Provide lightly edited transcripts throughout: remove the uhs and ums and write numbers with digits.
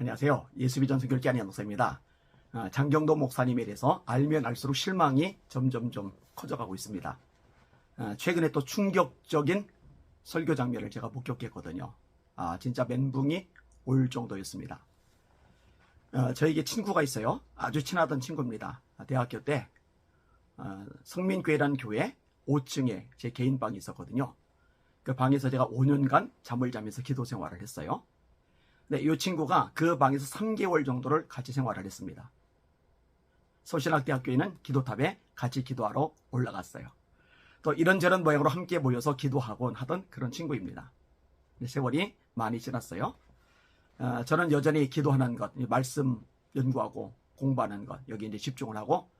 안녕하세요. 예수비전 선교회 안양 목사입니다. 장경도 목사님에 대해서 알면 알수록 실망이 점점 커져가고 있습니다. 최근에 또 충격적인 설교 장면을 제가 목격했거든요. 진짜 멘붕이 올 정도였습니다. 저에게 친구가 있어요. 아주 친하던 친구입니다. 대학교 때 성민교회라는 교회 5층에 제 개인 방이 있었거든요. 그 방에서 제가 5년간 잠을 자면서 기도 생활을 했어요. 네, 이 친구가 그 방에서 3개월 정도를 같이 생활을 했습니다. 서신학대학교에는 기도탑에 같이 기도하러 올라갔어요. 또 이런저런 모양으로 함께 모여서 기도하곤 하던 그런 친구입니다. 세월이 많이 지났어요. 저는 여전히 기도하는 것, 말씀 연구하고 공부하는 것, 여기 이제 집중을 하고,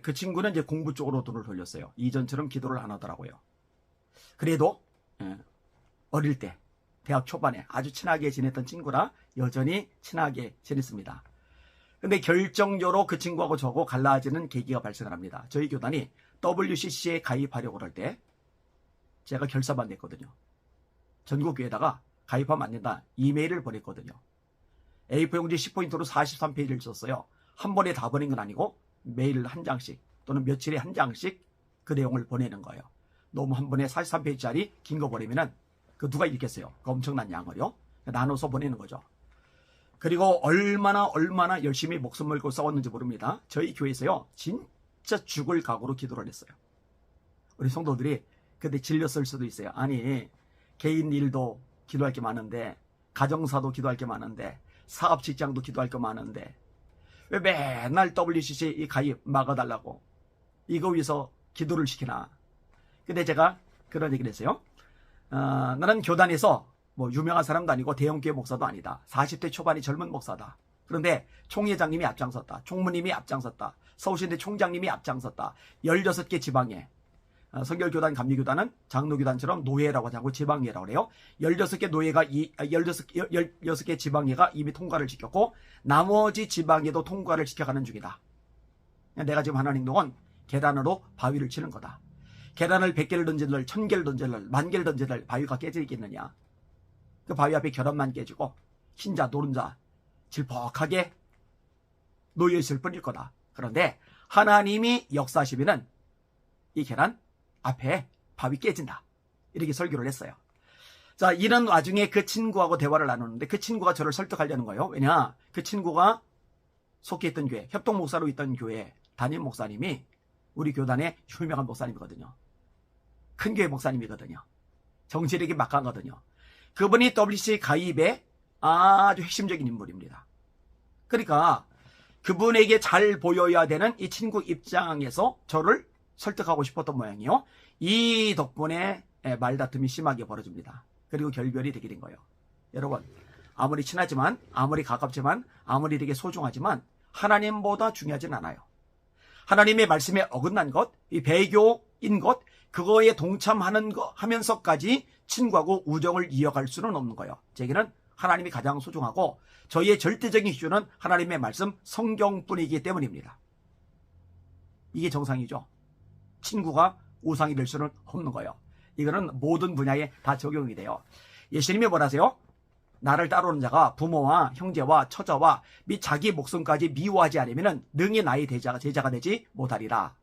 그 친구는 이제 공부 쪽으로 돈을 돌렸어요. 이전처럼 기도를 안 하더라고요. 그래도 어릴 때 대학 초반에 아주 친하게 지냈던 친구라 여전히 친하게 지냈습니다. 근데 결정적으로 그 친구하고 저하고 갈라지는 계기가 발생을 합니다. 저희 교단이 WCC에 가입하려고 할 때 제가 결사만 냈거든요. 전국교회에다가 가입하면 안 된다 이메일을 보냈거든요. A4 용지 10포인트로 43페이지를 썼어요. 한 번에 다 보낸 건 아니고 매일 한 장씩 또는 며칠에 한 장씩 그 내용을 보내는 거예요. 너무 한 번에 43페이지짜리 긴 거 보내면은 그 누가 읽겠어요? 그 엄청난 양을요. 나눠서 보내는 거죠. 그리고 얼마나 열심히 목숨 걸고 싸웠는지 모릅니다. 저희 교회에서요. 진짜 죽을 각오로 기도를 했어요. 우리 성도들이 그때 질렸을 수도 있어요. 아니 개인 일도 기도할 게 많은데 가정사도 기도할 게 많은데 사업 직장도 기도할 게 많은데 왜 맨날 WCC 이 가입 막아달라고 이거 위해서 기도를 시키나. 근데 제가 그런 얘기를 했어요. 나는 교단에서 뭐 유명한 사람도 아니고 대형교회 목사도 아니다. 40대 초반이 젊은 목사다. 그런데 총회장님이 앞장섰다. 총무님이 앞장섰다. 서울시대 총장님이 앞장섰다. 16개 지방에 성결교단, 감리교단은 장로교단처럼 노예라고 하고 지방회라고 그래요. 16개 노예가 16개 지방회가 이미 통과를 시켰고 나머지 지방에도 통과를 시켜가는 중이다. 내가 지금 하는 행동은 계단으로 바위를 치는 거다. 계단을 100개를 던지들 1000개를 던지들 10,000개를 던지들 바위가 깨지겠느냐. 그 바위 앞에 결함만 깨지고 흰자 노른자 질퍽하게 놓여있을 뿐일 거다. 그런데 하나님이 역사하시면은 이 계란 앞에 바위 깨진다. 이렇게 설교를 했어요. 자, 이런 와중에 그 친구하고 대화를 나누는데 그 친구가 저를 설득하려는 거예요. 왜냐? 그 친구가 속해 있던 교회, 협동목사로 있던 교회 담임 목사님이 우리 교단의 유명한 목사님이거든요. 큰 교회 목사님이거든요. 정치력이 막강하거든요. 그분이 WCC 가입에 아주 핵심적인 인물입니다. 그러니까 그분에게 잘 보여야 되는 이 친구 입장에서 저를 설득하고 싶었던 모양이요. 이 덕분에 말다툼이 심하게 벌어집니다. 그리고 결별이 되게 된 거예요. 여러분, 아무리 친하지만, 아무리 가깝지만, 아무리 되게 소중하지만 하나님보다 중요하진 않아요. 하나님의 말씀에 어긋난 것, 이 배교인 것, 그거에 동참하는 거 하면서까지 친구하고 우정을 이어갈 수는 없는 거예요. 제게는 하나님이 가장 소중하고 저희의 절대적인 기준은 하나님의 말씀 성경뿐이기 때문입니다. 이게 정상이죠. 친구가 우상이 될 수는 없는 거예요. 이거는 모든 분야에 다 적용이 돼요. 예수님이 뭐라세요? 나를 따르는 자가 부모와 형제와 처자와 및 자기 목숨까지 미워하지 않으면 능히 나의 제자가 되지 못하리라.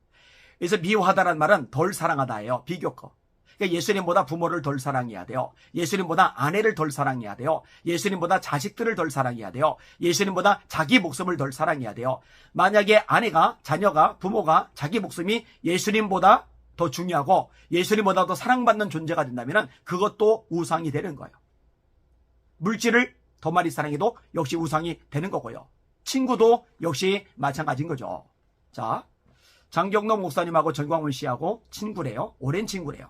그래서 미워하다는 말은 덜 사랑하다예요. 비교커. 그러니까 예수님보다 부모를 덜 사랑해야 돼요. 예수님보다 아내를 덜 사랑해야 돼요. 예수님보다 자식들을 덜 사랑해야 돼요. 예수님보다 자기 목숨을 덜 사랑해야 돼요. 만약에 아내가, 자녀가, 부모가 자기 목숨이 예수님보다 더 중요하고 예수님보다 더 사랑받는 존재가 된다면 그것도 우상이 되는 거예요. 물질을 더 많이 사랑해도 역시 우상이 되는 거고요. 친구도 역시 마찬가지인 거죠. 자, 장경록 목사님하고 전광훈 씨하고 친구래요. 오랜 친구래요.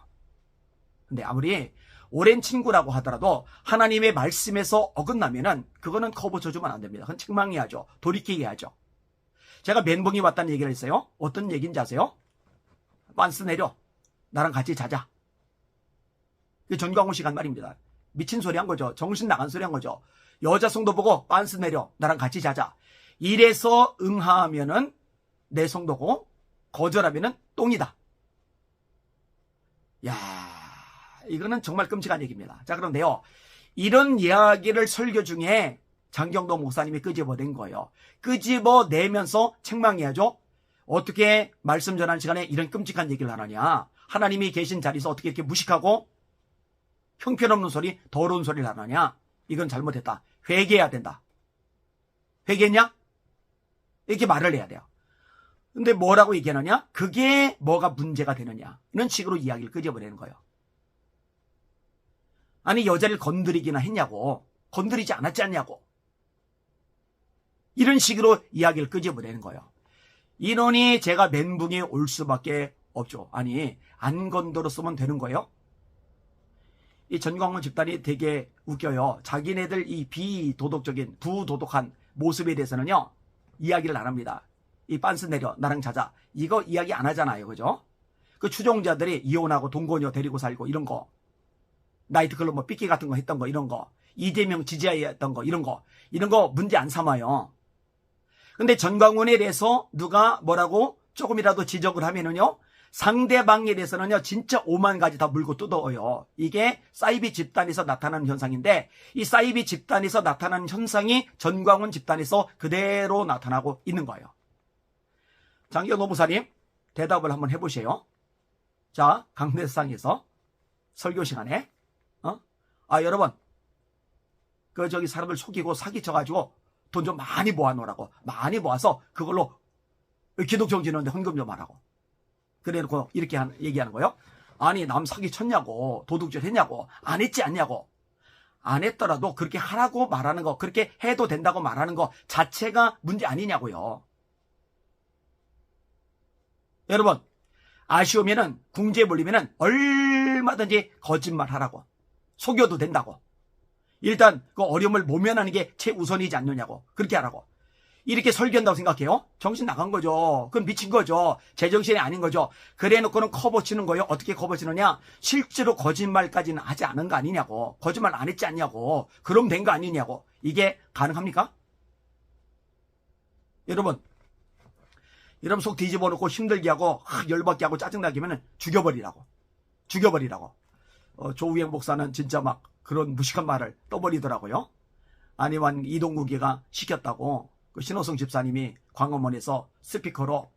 근데 아무리 오랜 친구라고 하더라도 하나님의 말씀에서 어긋나면은 그거는 커버 쳐주면 안 됩니다. 그건 책망해야죠. 돌이키게 해야죠. 제가 멘붕이 왔다는 얘기를 했어요. 어떤 얘기인지 아세요? 빤스 내려. 나랑 같이 자자. 전광훈 씨가 한 말입니다. 미친 소리 한 거죠. 정신 나간 소리 한 거죠. 여자 성도 보고 빤스 내려. 나랑 같이 자자. 이래서 응하면은 내 성도고 거절하면은 똥이다. 야, 이거는 정말 끔찍한 얘기입니다. 자, 그런데요. 이런 이야기를 설교 중에 장경동 목사님이 끄집어낸 거예요. 끄집어내면서 책망해야죠. 어떻게 말씀 전하는 시간에 이런 끔찍한 얘기를 하느냐. 하나님이 계신 자리에서 어떻게 이렇게 무식하고 형편없는 소리, 더러운 소리를 하느냐. 이건 잘못했다. 회개해야 된다. 회개했냐? 이렇게 말을 해야 돼요. 근데 뭐라고 얘기하느냐? 그게 뭐가 문제가 되느냐. 이런 식으로 이야기를 끄집어내는 거예요. 아니 여자를 건드리기나 했냐고. 건드리지 않았지 않냐고. 이런 식으로 이야기를 끄집어내는 거예요. 이론이 제가 멘붕이 올 수밖에 없죠. 아니 안 건드렸으면 되는 거예요? 이 전광훈 집단이 되게 웃겨요. 자기네들 이 비도덕적인 부도덕한 모습에 대해서는요 이야기를 안 합니다. 이 빤스 내려 나랑 자자 이거 이야기 안 하잖아요. 그죠? 그 추종자들이 이혼하고 동거녀 데리고 살고 이런 거, 나이트클럽 뭐 삐끼 같은 거 했던 거, 이런 거, 이재명 지지하였던 거, 이런 거 문제 안 삼아요. 근데 전광훈에 대해서 누가 뭐라고 조금이라도 지적을 하면은요 상대방에 대해서는요 진짜 오만 가지 다 물고 뜯어요. 이게 사이비 집단에서 나타나는 현상인데, 이 사이비 집단에서 나타나는 현상이 전광훈 집단에서 그대로 나타나고 있는 거예요. 장경동 목사님 대답을 한번 해보세요. 자, 강대상에서 설교 시간에 여러분 저기 사람을 속이고 사기쳐가지고 돈 좀 많이 모아놓으라고, 많이 모아서 그걸로 기독정 지는데 헌금 좀 하라고 그래놓고 이렇게 얘기하는 거예요. 아니 남 사기쳤냐고, 도둑질 했냐고, 안 했지 않냐고. 안 했더라도 그렇게 하라고 말하는 거, 그렇게 해도 된다고 말하는 거 자체가 문제 아니냐고요. 여러분 아쉬우면은 궁지에 몰리면은 얼마든지 거짓말 하라고, 속여도 된다고, 일단 그 어려움을 모면하는 게 최우선이지 않느냐고, 그렇게 하라고. 이렇게 설교한다고 생각해요? 정신 나간 거죠. 그건 미친 거죠. 제정신이 아닌 거죠. 그래 놓고는 커버 치는 거예요. 어떻게 커버 치느냐? 실제로 거짓말까지는 하지 않은 거 아니냐고. 거짓말 안 했지 않냐고. 그럼 된 거 아니냐고. 이게 가능합니까? 여러분 속 뒤집어 놓고 힘들게 하고 열받게 하고 짜증나게 하면 죽여버리라고. 조우영 목사는 진짜 막 그런 무식한 말을 떠버리더라고요. 아니면 이동국이가 시켰다고 그 신호성 집사님이 광화문에서 스피커로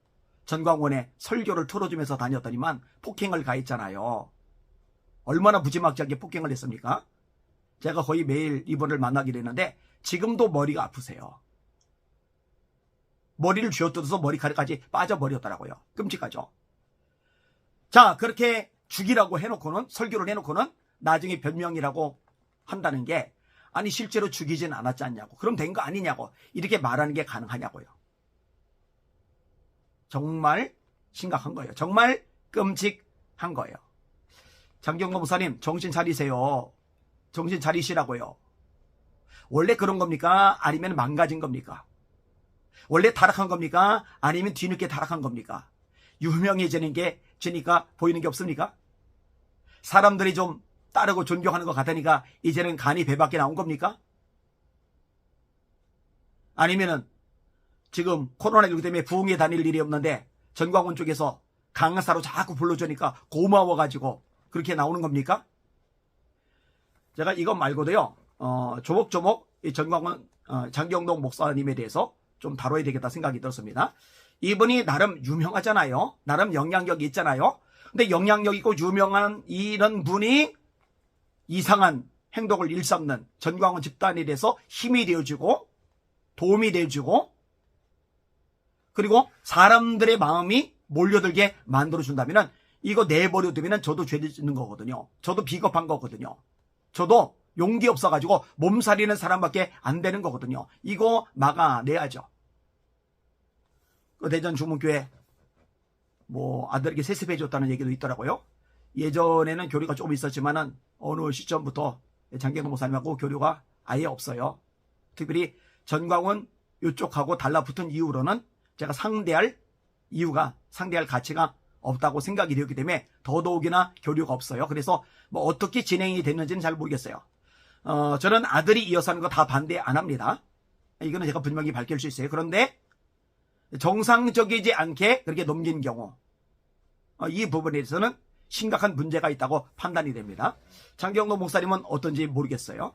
전광훈의 설교를 틀어주면서 다녔더니만 폭행을 가했잖아요. 얼마나 무지막지하게 폭행을 했습니까? 제가 거의 매일 이분을 만나기로 했는데 지금도 머리가 아프세요. 머리를 쥐어뜯어서 머리카락까지 빠져버렸더라고요. 끔찍하죠. 자, 그렇게 죽이라고 해놓고는, 설교를 해놓고는 나중에 변명이라고 한다는 게, 아니 실제로 죽이진 않았지 않냐고, 그럼 된 거 아니냐고, 이렇게 말하는 게 가능하냐고요. 정말 심각한 거예요. 정말 끔찍한 거예요. 장경동 목사님 정신 차리세요. 정신 차리시라고요. 원래 그런 겁니까? 아니면 망가진 겁니까? 원래 타락한 겁니까? 아니면 뒤늦게 타락한 겁니까? 유명해지는 게 지니까 보이는 게 없습니까? 사람들이 좀 따르고 존경하는 것 같으니까 이제는 간이 배 밖에 나온 겁니까? 아니면은 지금 코로나19 때문에 부흥회 다닐 일이 없는데 전광훈 쪽에서 강사로 자꾸 불러주니까 고마워가지고 그렇게 나오는 겁니까? 제가 이것 말고도요, 조목조목 이 전광훈 장경동 목사님에 대해서 좀 다뤄야 되겠다 생각이 들었습니다. 이분이 나름 유명하잖아요. 나름 영향력이 있잖아요. 근데 영향력 있고 유명한 이런 분이 이상한 행동을 일삼는 전광훈 집단에 대해서 힘이 되어주고 도움이 되어주고 그리고 사람들의 마음이 몰려들게 만들어준다면 이거 내버려두면 저도 죄 짓는 거거든요. 저도 비겁한 거거든요. 저도 용기 없어가지고 몸살이는 사람밖에 안 되는 거거든요. 이거 막아내야죠. 그 대전 주문교회 뭐 아들에게 세습해줬다는 얘기도 있더라고요. 예전에는 교류가 조금 있었지만은 어느 시점부터 장경동 목사님하고 교류가 아예 없어요. 특별히 전광훈 이쪽하고 달라붙은 이후로는 제가 상대할 가치가 없다고 생각이 되었기 때문에 더더욱이나 교류가 없어요. 그래서 뭐 어떻게 진행이 됐는지는 잘 모르겠어요. 저는 아들이 이어서 하는 거 다 반대 안 합니다. 이거는 제가 분명히 밝힐 수 있어요. 그런데 정상적이지 않게 그렇게 넘긴 경우 이 부분에 대해서는 심각한 문제가 있다고 판단이 됩니다. 장경동 목사님은 어떤지 모르겠어요.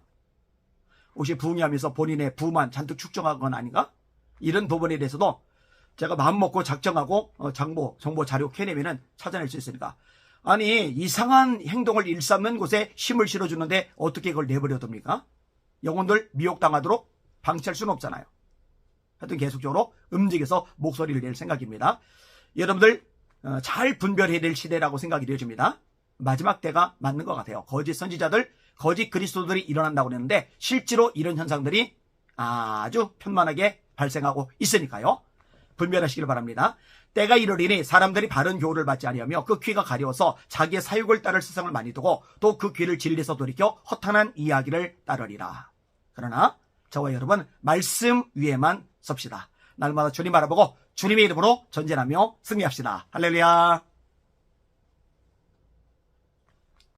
혹시 부흥하면서 본인의 부만 잔뜩 축적한 건 아닌가? 이런 부분에 대해서도 제가 마음 먹고 작정하고 정보 자료 캐내면은 찾아낼 수 있으니까. 아니 이상한 행동을 일삼는 곳에 힘을 실어주는데 어떻게 그걸 내버려 둡니까? 영혼들 미혹당하도록 방치할 수는 없잖아요. 하여튼 계속적으로 움직여서 목소리를 낼 생각입니다. 여러분들 잘 분별해야 될 시대라고 생각이 되어집니다. 마지막 때가 맞는 것 같아요. 거짓 선지자들, 거짓 그리스도들이 일어난다고 그랬는데 실제로 이런 현상들이 아주 편만하게 발생하고 있으니까요. 분별하시길 바랍니다. 때가 이르리니 사람들이 바른 교훈을 받지 아니하며 그 귀가 가려워서 자기의 사욕을 따를 세상을 많이 두고 또 그 귀를 진리에서 돌이켜 허탄한 이야기를 따르리라. 그러나 저와 여러분 말씀 위에만 섭시다. 날마다 주님 알아보고 주님의 이름으로 전진하며 승리합시다. 할렐루야.